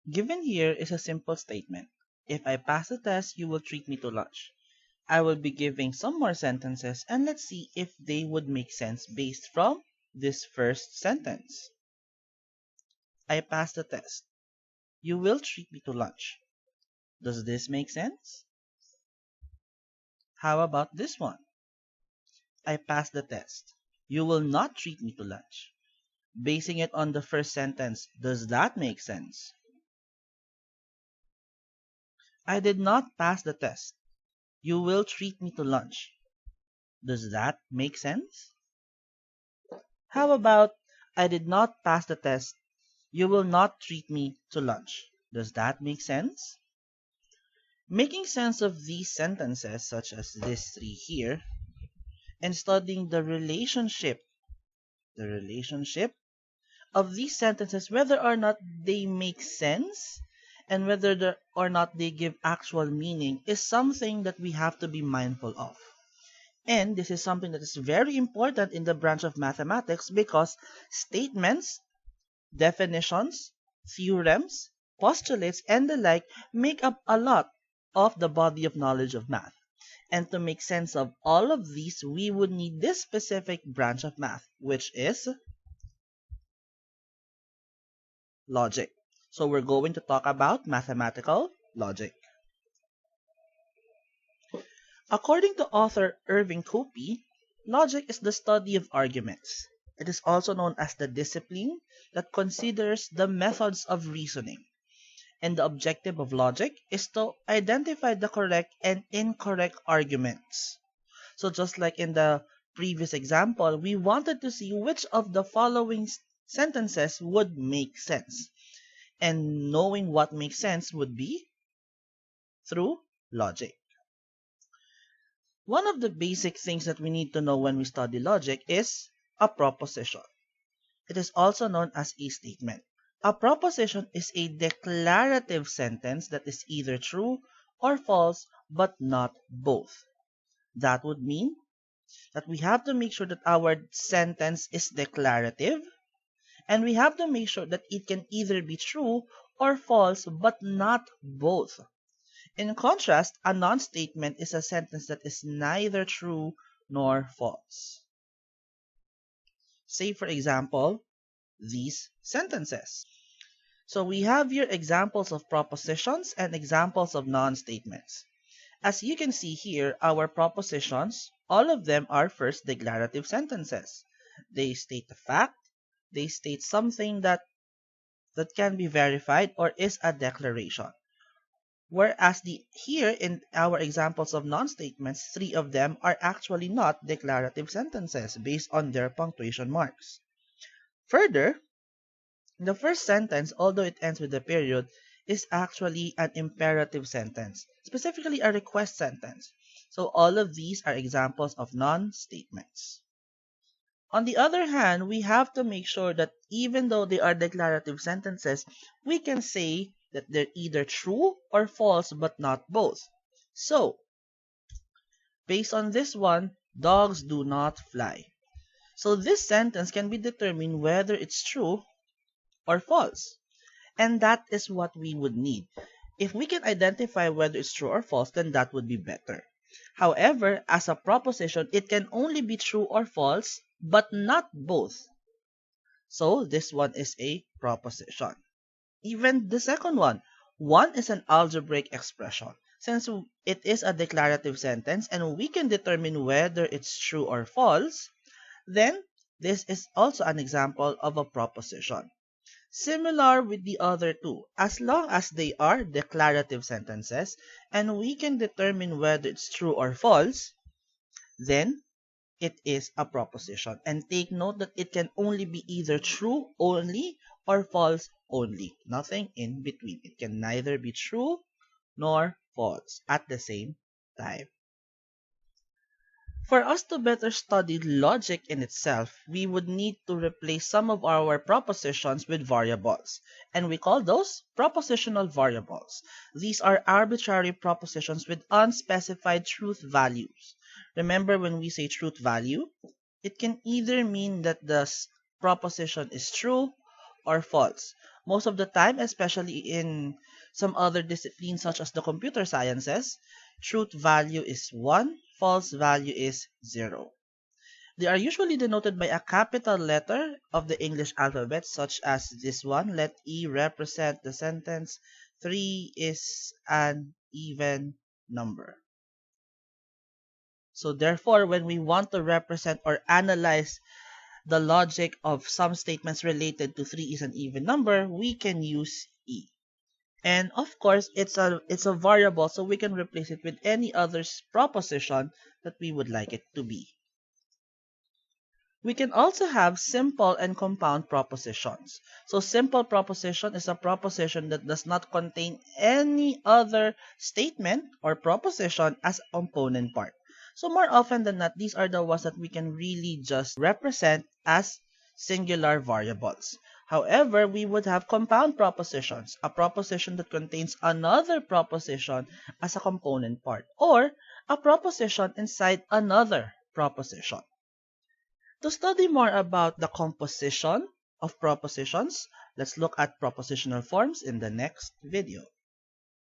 Given here is a simple statement. If I pass the test, you will treat me to lunch. I will be giving some more sentences and let's see if they would make sense based from this first sentence. I passed the test. You will treat me to lunch. Does this make sense? How about this one? I passed the test. You will not treat me to lunch. Basing it on the first sentence, does that make sense? I did not pass the test. You will treat me to lunch. Does that make sense? How about I did not pass the test. You will not treat me to lunch. Does that make sense? Making sense of these sentences, such as these three here, and studying the relationship of these sentences, whether or not they make sense and whether or not they give actual meaning, is something that we have to be mindful of. And this is something that is very important in the branch of mathematics because statements, definitions, theorems, postulates, and the like make up a lot of the body of knowledge of math. And to make sense of all of these, we would need this specific branch of math, which is logic. So we're going to talk about mathematical logic. According to author Irving Copey, logic is the study of arguments. It is also known as the discipline that considers the methods of reasoning. And the objective of logic is to identify the correct and incorrect arguments. So just like in the previous example, we wanted to see which of the following sentences would make sense. And knowing what makes sense would be through logic. One of the basic things that we need to know when we study logic is a proposition. It is also known as a statement. A proposition is a declarative sentence that is either true or false, but not both. That would mean that we have to make sure that our sentence is declarative, and we have to make sure that it can either be true or false, but not both. In contrast, a non-statement is a sentence that is neither true nor false. Say, for example, these sentences. So we have here examples of propositions and examples of non-statements. As you can see here, our propositions, all of them are first declarative sentences. They state a fact, they state something that can be verified or is a declaration. Whereas here in our examples of non-statements, three of them are actually not declarative sentences based on their punctuation marks. Further, the first sentence, although it ends with a period, is actually an imperative sentence, specifically a request sentence. So all of these are examples of non-statements. On the other hand, we have to make sure that even though they are declarative sentences, we can say that they're either true or false, but not both. So, based on this one, dogs do not fly. So this sentence can be determined whether it's true or false. And that is what we would need. If we can identify whether it's true or false, then that would be better. However, as a proposition, it can only be true or false, but not both. So this one is a proposition. Even the second one is an algebraic expression. Since it is a declarative sentence and we can determine whether it's true or false, then this is also an example of a proposition. Similar with the other two, as long as they are declarative sentences and we can determine whether it's true or false, then it is a proposition. And take note that it can only be either true only or false only. Nothing in between. It can neither be true nor false at the same time. For us to better study logic in itself, we would need to replace some of our propositions with variables, and we call those propositional variables. These are arbitrary propositions with unspecified truth values. Remember, when we say truth value, it can either mean that the proposition is true or false. Most of the time, especially in some other disciplines such as the computer sciences, truth value is 1, false value is 0. They are usually denoted by a capital letter of the English alphabet, such as this one. Let E represent the sentence 3 is an even number. So therefore, when we want to represent or analyze the logic of some statements related to 3 is an even number, we can use E. And of course, it's a variable, so we can replace it with any other proposition that we would like it to be. We can also have simple and compound propositions. So simple proposition is a proposition that does not contain any other statement or proposition as a component part. So more often than not, these are the ones that we can really just represent as singular variables. However, we would have compound propositions, a proposition that contains another proposition as a component part, or a proposition inside another proposition. To study more about the composition of propositions, let's look at propositional forms in the next video.